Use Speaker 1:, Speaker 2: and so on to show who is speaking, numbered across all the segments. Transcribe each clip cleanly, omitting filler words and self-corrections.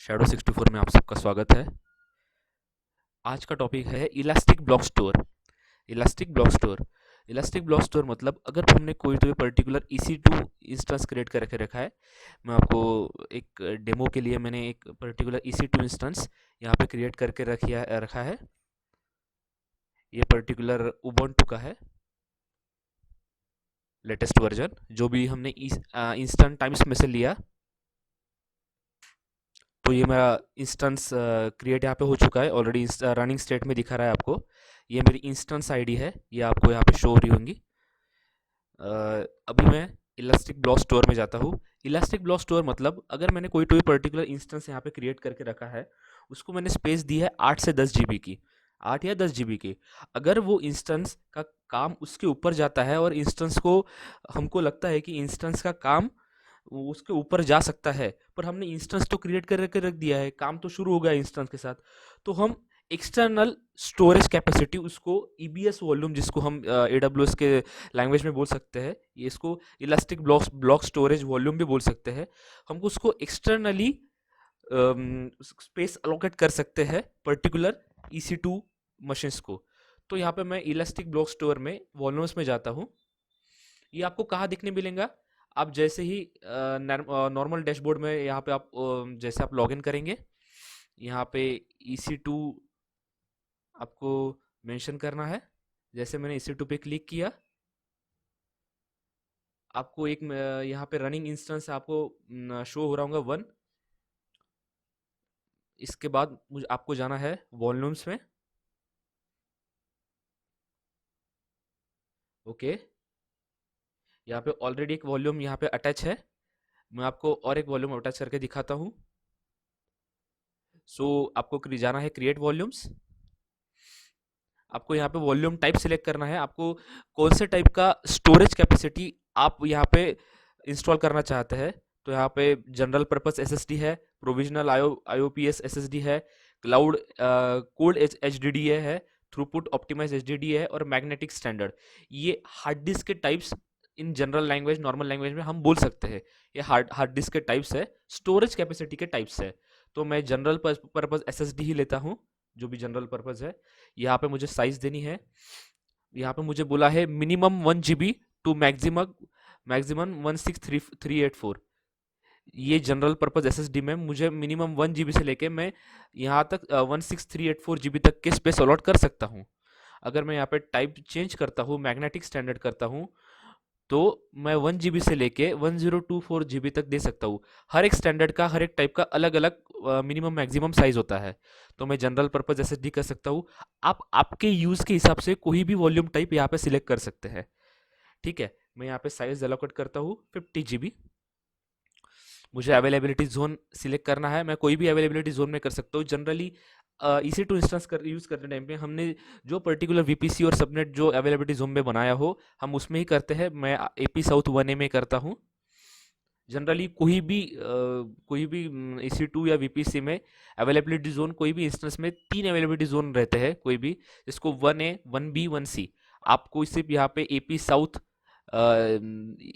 Speaker 1: Shadow 64 में आप सबका स्वागत है। आज का टॉपिक है elastic block store. Elastic block store elastic block store मतलब अगर हमने कोई तो पर्टिकुलर EC2 इंस्टेंस क्रिएट करके रखा है। मैं आपको एक डेमो के लिए मैंने एक पर्टिकुलर EC2 इंस्टेंस यहाँ पे क्रिएट करके रखा है। ये पर्टिकुलर उबुंटू का है लेटेस्ट वर्जन, जो भी हमने इंस्टेंट टाइम्स में से लिया। तो ये मेरा इंस्टेंस क्रिएट यहाँ पे हो चुका है ऑलरेडी, रनिंग स्टेट में दिखा रहा है आपको। ये मेरी इंस्टेंस आईडी है, ये आपको यहाँ पे शो हो रही होंगी। अभी मैं इलास्टिक ब्लॉक स्टोर में जाता हूँ। इलास्टिक ब्लॉक स्टोर मतलब अगर मैंने कोई तो पर्टिकुलर इंस्टेंस यहाँ पे क्रिएट करके रखा है, उसको मैंने स्पेस दी है 8 से 10 जीबी की, 8 या 10 जीबी की। अगर वो इंस्टेंस का काम उसके ऊपर जाता है और इंस्टेंस को हमको लगता है कि इंस्टेंस का काम वो उसके ऊपर जा सकता है, पर हमने इंस्टेंस तो क्रिएट करके रख दिया है, काम तो शुरू हो गया इंस्टेंस के साथ, तो हम एक्सटर्नल स्टोरेज कैपेसिटी, उसको EBS वॉल्यूम, जिसको हम AWS के लैंग्वेज में बोल सकते हैं, ये इसको इलास्टिक ब्लॉक स्टोरेज वॉल्यूम भी बोल सकते हैं। हमको उसको एक्सटर्नली स्पेस अलोकेट कर सकते हैं पर्टिकुलर EC2 मशीन्स को। तो यहाँ पे मैं इलास्टिक ब्लॉक स्टोर में वॉल्यूम्स में जाता हूँ। ये आपको कहाँ दिखने मिलेगा? आप जैसे ही नॉर्मल डैशबोर्ड में यहाँ पे आप जैसे आप लॉगिन करेंगे, यहाँ पे EC2 आपको मेंशन करना है। जैसे मैंने EC2 पे क्लिक किया, आपको एक यहाँ पे रनिंग इंस्टेंस आपको शो हो रहा होगा 1। इसके बाद मुझे आपको जाना है वॉल्यूम्स में। ओके, यहाँ पे ऑलरेडी एक वॉल्यूम यहाँ पे अटैच है। मैं आपको और एक वॉल्यूम अटैच करके दिखाता हूँ। सो आपको जाना है क्रिएट वॉल्यूम्स। आपको यहाँ पे वॉल्यूम टाइप सिलेक्ट करना है, आपको कौन से टाइप का स्टोरेज कैपेसिटी आप यहाँ पे इंस्टॉल करना चाहते हैं। तो यहाँ पे जनरल पर्पस SSD है, प्रोविजनल IOPS SSD है, क्लाउड कोल्ड HDD है, थ्रूपुट ऑप्टिमाइज HDD है, और मैग्नेटिक स्टैंडर्ड। ये हार्ड डिस्क के types in general language, normal language में हम बोल सकते हैं। ये हार्ड डिस्क के टाइप्स है, स्टोरेज कैपेसिटी के टाइप्स है। तो मैं जनरल पर्पस SSD ही लेता हूँ, जो भी जनरल पर्पस है। यहाँ पे मुझे साइज देनी है। यहाँ पे मुझे बोला है minimum 1 GB to maximum maximum 16384। ये जनरल पर्पस SSD में मुझे मिनिमम 1 GB से लेके मैं यहाँ तक 16384 GB तक के स्पेस अलॉट कर सकता हूँ। अगर मैं यहाँ पे टाइप चेंज करता हूँ, मैग्नेटिक स्टैंडर्ड करता हूँ, तो मैं 1 GB से लेके 1024 GB तक दे सकता हूँ। हर एक स्टैंडर्ड का, हर एक टाइप का अलग अलग मिनिमम मैक्सिमम साइज होता है। तो मैं जनरल पर्पस SSD कर सकता हूँ। आप आपके यूज़ के हिसाब से कोई भी वॉल्यूम टाइप यहाँ पे सिलेक्ट कर सकते हैं। ठीक है, मैं यहाँ पे साइज एलोकेट करता हूँ 50 GB। मुझे अवेलेबिलिटी जोन सिलेक्ट करना है, मैं कोई भी अवेलेबिलिटी जोन में कर सकता हूँ। जनरली EC2 इंस्टेंस यूज़ करते टाइम पे हमने जो पर्टिकुलर VPC और सबनेट जो अवेलेबिलिटी जोन में बनाया हो, हम उसमें ही करते हैं। मैं AP साउथ 1A में करता हूँ। जनरली कोई भी EC2 या VPC में अवेलेबिलिटी जोन, कोई भी इंस्टेंस में 3 अवेलेबिलिटी जोन रहते हैं, कोई भी, जिसको 1A 1B 1C। आपको सिर्फ यहाँ पे AP साउथ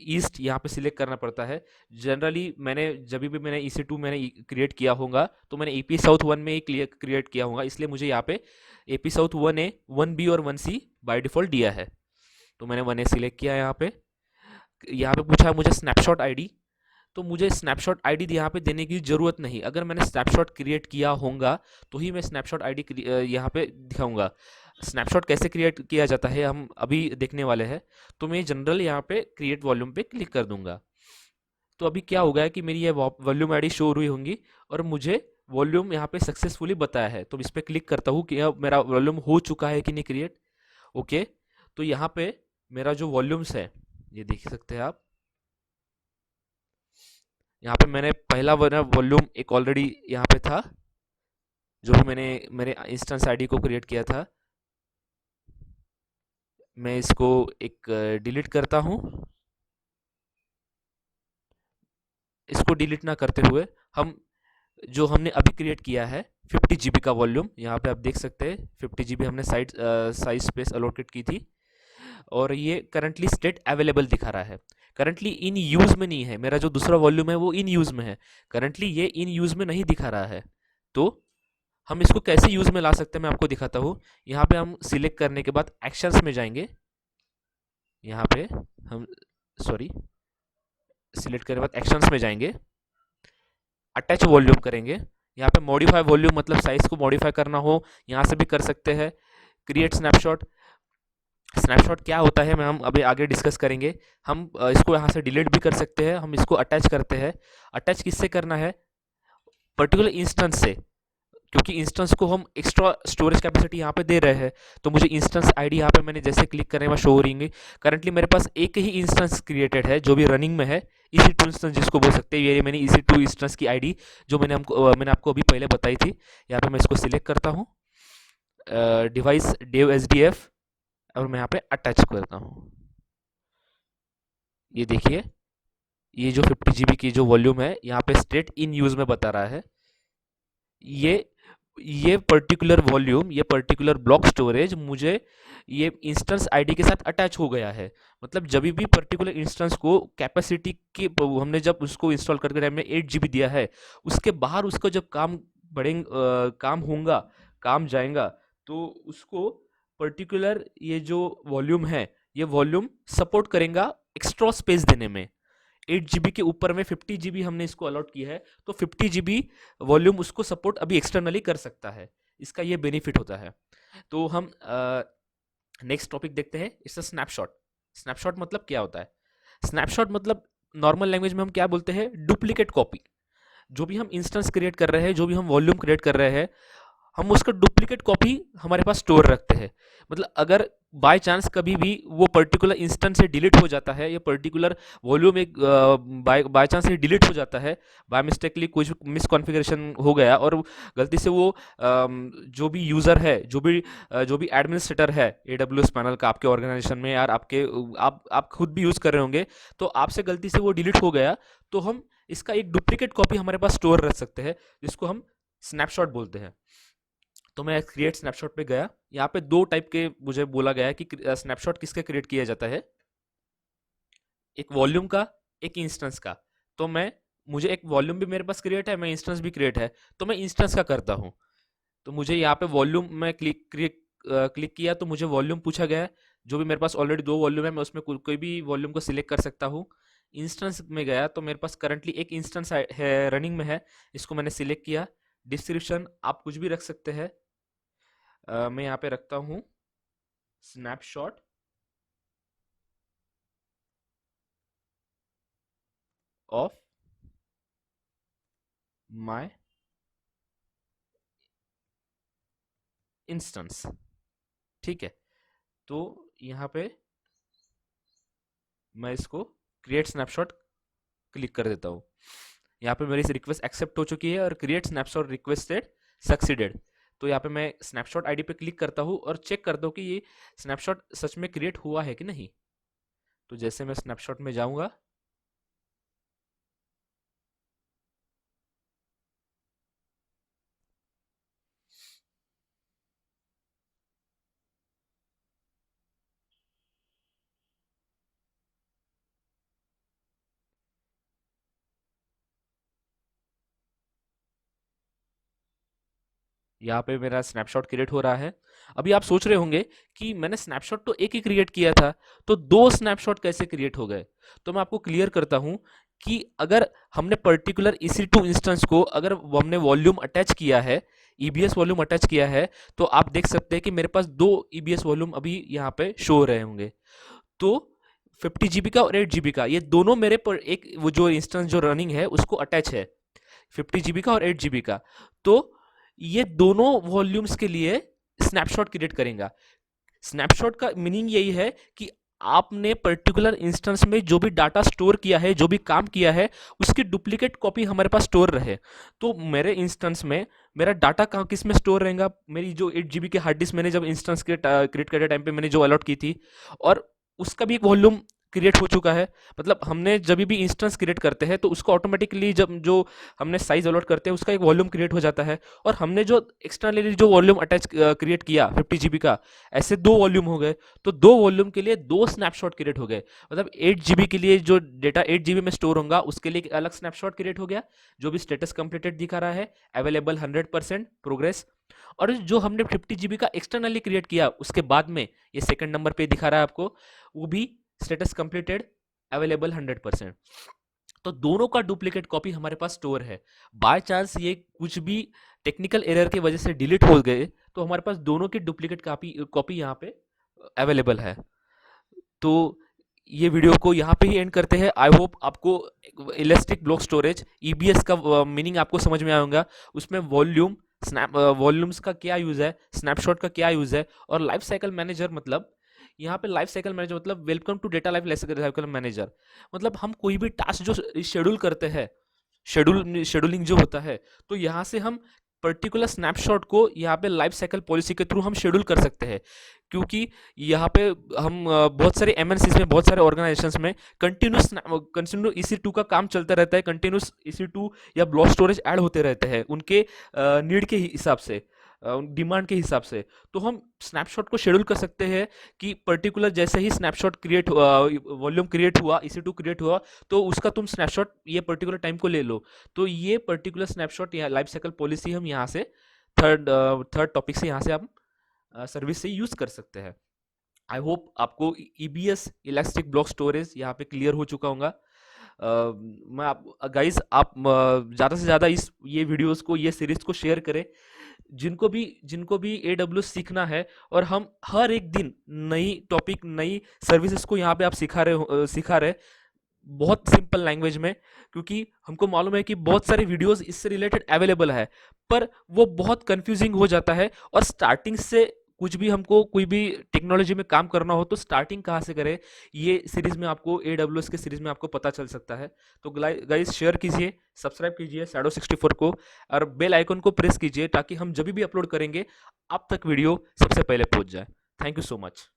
Speaker 1: ईस्ट यहाँ पे सिलेक्ट करना पड़ता है। जनरली मैंने जब भी मैंने EC2 मैंने क्रिएट किया होगा, तो मैंने AP साउथ 1 में ही क्रिएट किया होगा, इसलिए मुझे यहाँ पे AP साउथ 1A 1B और 1C बाय डिफॉल्ट दिया है। तो मैंने 1A सिलेक्ट किया। यहाँ पे पूछा है मुझे स्नैपशॉट आईडी, तो मुझे स्नैपशॉट आईडी यहाँ पे देने की ज़रूरत नहीं। अगर मैंने स्नैपशॉट क्रिएट किया होगा तो ही मैं स्नैपशॉट आईडी यहाँ पे दिखाऊंगा। स्नैपशॉट कैसे क्रिएट किया जाता है हम अभी देखने वाले हैं। तो मैं जनरल यहाँ पे क्रिएट वॉल्यूम पे क्लिक कर दूंगा। तो अभी क्या होगा है कि मेरी ये वॉल्यूम आईडी शो हुई होंगी और मुझे वॉल्यूम यहाँ पे सक्सेसफुली बताया है। तो इस पर क्लिक करता हूँ कि अब मेरा वॉल्यूम हो चुका है कि नहीं क्रिएट। ओके, तो यहाँ पे मेरा जो वॉल्यूम्स है, ये देख सकते हैं आप। यहाँ पे मैंने पहला वॉल्यूम एक ऑलरेडी यहाँ पे था, जो भी मैंने मेरे इंस्टेंस आईडी को क्रिएट किया था। मैं इसको एक डिलीट करता हूँ। इसको डिलीट ना करते हुए हम जो हमने अभी क्रिएट किया है 50 GB का वॉल्यूम, यहाँ पे आप देख सकते हैं 50 GB हमने साइज स्पेस अलोकेट की थी। और ये करंटली स्टेट अवेलेबल दिखा रहा है, करंटली इन यूज में नहीं है। मेरा जो दूसरा वॉल्यूम है वो इन यूज में है, करंटली ये इन यूज में नहीं दिखा रहा है। तो हम इसको कैसे यूज में ला सकते हैं मैं आपको दिखाता हूँ। यहाँ पे हम सिलेक्ट करने के बाद एक्शंस में जाएंगे, यहाँ पे हम सॉरी सिलेक्ट करने के बाद एक्शंस में जाएंगे, अटैच वॉल्यूम करेंगे। यहाँ पे मॉडिफाई वॉल्यूम मतलब साइज को मॉडिफाई करना हो यहाँ से भी कर सकते हैं। क्रिएट स्नैपशॉट, स्नैपशॉट क्या होता है मैं हम अभी आगे डिस्कस करेंगे। हम इसको यहाँ से डिलीट भी कर सकते हैं। हम इसको अटैच करते हैं, अटैच किससे करना है, पर्टिकुलर इंस्टेंस से, क्योंकि इंस्टेंस को हम एक्स्ट्रा स्टोरेज कैपेसिटी यहाँ पे दे रहे हैं। तो मुझे इंस्टेंस आईडी यहाँ पे मैंने जैसे क्लिक करने में शो हो रही है। करंटली मेरे पास एक ही इंस्टेंस क्रिएटेड है जो भी रनिंग में है, इसी टू इंस्टेंस जिसको बोल सकते हैं। ये मैंने इसी टू इंस्टेंस की आईडी जो मैंने आपको अभी पहले बताई थी। यहाँ पे मैं इसको सिलेक्ट करता हूँ, डिवाइस डेव एसडीएफ, और मैं यहाँ पे अटैच करता हूँ। ये देखिए, ये जो 50 GB की जो वॉल्यूम है यहाँ पे स्टेट इन यूज में बता रहा है। ये पर्टिकुलर वॉल्यूम, ये पर्टिकुलर ब्लॉक स्टोरेज मुझे ये इंस्टेंस आईडी के साथ अटैच हो गया है। मतलब जब भी पर्टिकुलर इंस्टेंस को कैपेसिटी की हमने जब उसको इंस्टॉल करके टाइम में 8 GB दिया है, उसके बाहर उसका जब काम काम होगा, काम जाएगा, तो उसको पर्टिकुलर ये जो वॉल्यूम है ये वॉल्यूम सपोर्ट करेगा एक्स्ट्रा स्पेस देने में। 8 GB के ऊपर में 50 GB हमने इसको अलॉट किया है, तो 50 GB वॉल्यूम उसको सपोर्ट अभी एक्सटर्नली कर सकता है। इसका ये बेनिफिट होता है। तो हम नेक्स्ट टॉपिक देखते हैं, इसका स्नैपशॉट। स्नैपशॉट मतलब क्या होता है, स्नैपशॉट मतलब नॉर्मल लैंग्वेज में हम क्या बोलते हैं, डुप्लीकेट कॉपी। जो भी हम इंस्टेंस क्रिएट कर रहे हैं, जो भी हम वॉल्यूम क्रिएट कर रहे हैं, हम उसका डुप्लीकेट कॉपी हमारे पास स्टोर रखते हैं। मतलब अगर बाय चांस कभी भी वो पर्टिकुलर इंस्टेंस से डिलीट हो जाता है, या पर्टिकुलर वॉल्यूम एक बाय चांस से डिलीट हो जाता है, बाय मिस्टेकली कुछ मिसकॉन्फ़िगरेशन हो गया और गलती से वो जो भी यूज़र है, जो भी एडमिनिस्ट्रेटर है AWS पैनल का आपके ऑर्गेनाइजेशन में, यार आप खुद भी यूज़ कर रहे होंगे, तो आपसे गलती से वो डिलीट हो गया, तो हम इसका एक डुप्लीकेट कॉपी हमारे पास स्टोर रख सकते हैं, जिसको हम स्नैपशॉट बोलते हैं। तो मैं क्रिएट स्नैपशॉट पे गया, यहाँ पे दो टाइप के मुझे बोला गया है कि स्नैपशॉट किसका क्रिएट किया जाता है, एक वॉल्यूम का, एक इंस्टेंस का। तो मुझे एक वॉल्यूम भी मेरे पास क्रिएट है, मैं इंस्टेंस भी क्रिएट है, तो मैं इंस्टेंस का करता हूँ। तो मुझे यहाँ पे वॉल्यूम में क्लिक किया तो मुझे वॉल्यूम पूछा गया है। जो भी मेरे पास ऑलरेडी दो वॉल्यूम है, मैं उसमें कोई भी वॉल्यूम को सिलेक्ट कर सकता हूँ। इंस्टेंस में गया तो मेरे पास करंटली एक इंस्टेंस है, रनिंग में है, इसको मैंने सिलेक्ट किया। डिस्क्रिप्शन आप कुछ भी रख सकते हैं। मैं यहाँ पे रखता हूँ स्नैपशॉट ऑफ माय इंस्टेंस। ठीक है, तो यहाँ पे मैं इसको क्रिएट स्नैपशॉट क्लिक कर देता हूँ। यहाँ पे मेरी रिक्वेस्ट एक्सेप्ट हो चुकी है और क्रिएट स्नैपशॉट रिक्वेस्टेड सक्सीडेड। तो यहाँ पे मैं स्नैपशॉट आईडी पे क्लिक करता हूँ और चेक करता हूँ कि ये स्नैपशॉट सच में क्रिएट हुआ है कि नहीं। तो जैसे मैं स्नैपशॉट में जाऊँगा, यहाँ पे मेरा स्नैपशॉट क्रिएट हो रहा है। अभी आप सोच रहे होंगे कि मैंने स्नैपशॉट तो एक ही क्रिएट किया था, तो दो स्नैपशॉट कैसे क्रिएट हो गए। तो मैं आपको क्लियर करता हूँ कि अगर हमने पर्टिकुलर EC2 इंस्टेंस को अगर हमने वॉल्यूम अटैच किया है, EBS वॉल्यूम अटैच किया है, तो आप देख सकते हैं कि मेरे पास दो EBS वॉल्यूम अभी यहाँ पे शो हो रहे होंगे। तो 50 GB का और 8 GB का, ये दोनों मेरे पर एक वो जो इंस्टेंस जो रनिंग है उसको अटैच है, 50 GB का और 8 GB का। तो ये दोनों वॉल्यूम्स के लिए स्नैपशॉट क्रिएट करेगा। स्नैपशॉट का मीनिंग यही है कि आपने पर्टिकुलर इंस्टेंस में जो भी डाटा स्टोर किया है, जो भी काम किया है, उसकी डुप्लीकेट कॉपी हमारे पास स्टोर रहे। तो मेरे इंस्टेंस में मेरा डाटा कहाँ किस में स्टोर रहेगा, मेरी जो 8 GB की हार्ड डिस्क मैंने जब इंस्टेंस क्रिएट करते टाइम पे मैंने जो अलॉट की थी, और उसका भी एक वॉल्यूम क्रिएट हो चुका है। मतलब हमने जब भी इंस्टेंस क्रिएट करते हैं तो उसको ऑटोमेटिकली जब जो हमने साइज अलॉट करते हैं उसका एक वॉल्यूम क्रिएट हो जाता है। और हमने जो एक्सटर्नली जो वॉल्यूम अटैच क्रिएट किया 50 GB का, ऐसे 2 वॉल्यूम हो गए। तो 2 वॉल्यूम के लिए 2 स्नैपशॉट क्रिएट हो गए। मतलब 8 GB के लिए जो डेटा 8 GB में स्टोर होगा उसके लिए एक अलग स्नैपशॉट क्रिएट हो गया, जो भी स्टेटस कंप्लीटेड दिखा रहा है, अवेलेबल 100% प्रोग्रेस। और जो हमने 50 GB का एक्सटर्नली क्रिएट किया उसके बाद में ये सेकंड नंबर पे दिखा रहा है आपको, वो भी स्टेटस कंप्लीटेड, अवेलेबल 100%। तो दोनों का डुप्लीकेट कॉपी हमारे पास स्टोर है। बाय चांस ये कुछ भी टेक्निकल एरर की वजह से डिलीट हो गए तो हमारे पास दोनों की डुप्लीकेट कॉपी कॉपी यहाँ पे अवेलेबल है। तो ये वीडियो को यहाँ पे ही एंड करते हैं। आई होप आपको इलास्टिक ब्लॉक स्टोरेज ईबीएस का मीनिंग आपको समझ में आएगा। उसमें वॉल्यूम वॉल्यूम्स का क्या यूज़ है, स्नैपशॉट का क्या यूज़ है, और लाइफ साइकिल मैनेजर मतलब यहाँ पे लाइफ साइकिल मैनेजर मतलब welcome to data life cycle manager. मतलब हम कोई भी टास्क जो शेड्यूल करते हैं, शेड्यूलिंग जो होता है, तो यहाँ से हम पर्टिकुलर स्नैपशॉट को यहाँ पे लाइफ साइकिल पॉलिसी के थ्रू हम शेड्यूल कर सकते हैं। क्योंकि यहाँ पे हम बहुत सारे एमएनसीज में, बहुत सारे ऑर्गेनाइजेशंस में कंटिन्यूस EC2 का काम चलता रहता है। कंटिन्यूस EC2 या ब्लॉक स्टोरेज ऐड होते रहते हैं उनके नीड के हिसाब से, डिमांड के हिसाब से। तो हम स्नैपशॉट को शेड्यूल कर सकते हैं कि पर्टिकुलर जैसे ही स्नैपशॉट क्रिएट हुआ, वॉल्यूम क्रिएट हुआ, EC2 क्रिएट हुआ, तो उसका तुम स्नैपशॉट ये पर्टिकुलर टाइम को ले लो। तो ये पर्टिकुलर स्नैपशॉट या लाइफ साइकिल पॉलिसी हम यहाँ से थर्ड टॉपिक से यहाँ से हम सर्विस से यूज कर सकते हैं। आई होप आपको ईबीएस इलास्टिक ब्लॉक स्टोरेज यहाँ पे क्लियर हो चुका होगा। मैं आप गाइस, आप ज़्यादा से ज़्यादा इस ये वीडियोस को, ये सीरीज को शेयर करें। जिनको भी AWS सीखना है, और हम हर एक दिन नई टॉपिक, नई सर्विसेज को यहाँ पे आप सिखा रहे बहुत सिंपल लैंग्वेज में। क्योंकि हमको मालूम है कि बहुत सारे वीडियोस इससे रिलेटेड अवेलेबल है, पर वो बहुत कंफ्यूजिंग हो जाता है। और स्टार्टिंग से कुछ भी हमको कोई भी टेक्नोलॉजी में काम करना हो तो स्टार्टिंग कहाँ से करें, ये सीरीज में आपको, AWS के सीरीज में आपको पता चल सकता है। तो गाइस शेयर कीजिए, सब्सक्राइब कीजिए Shadow64 को, और बेल आइकन को प्रेस कीजिए ताकि हम जब भी अपलोड करेंगे आप तक वीडियो सबसे पहले पहुंच जाए। Thank you so much.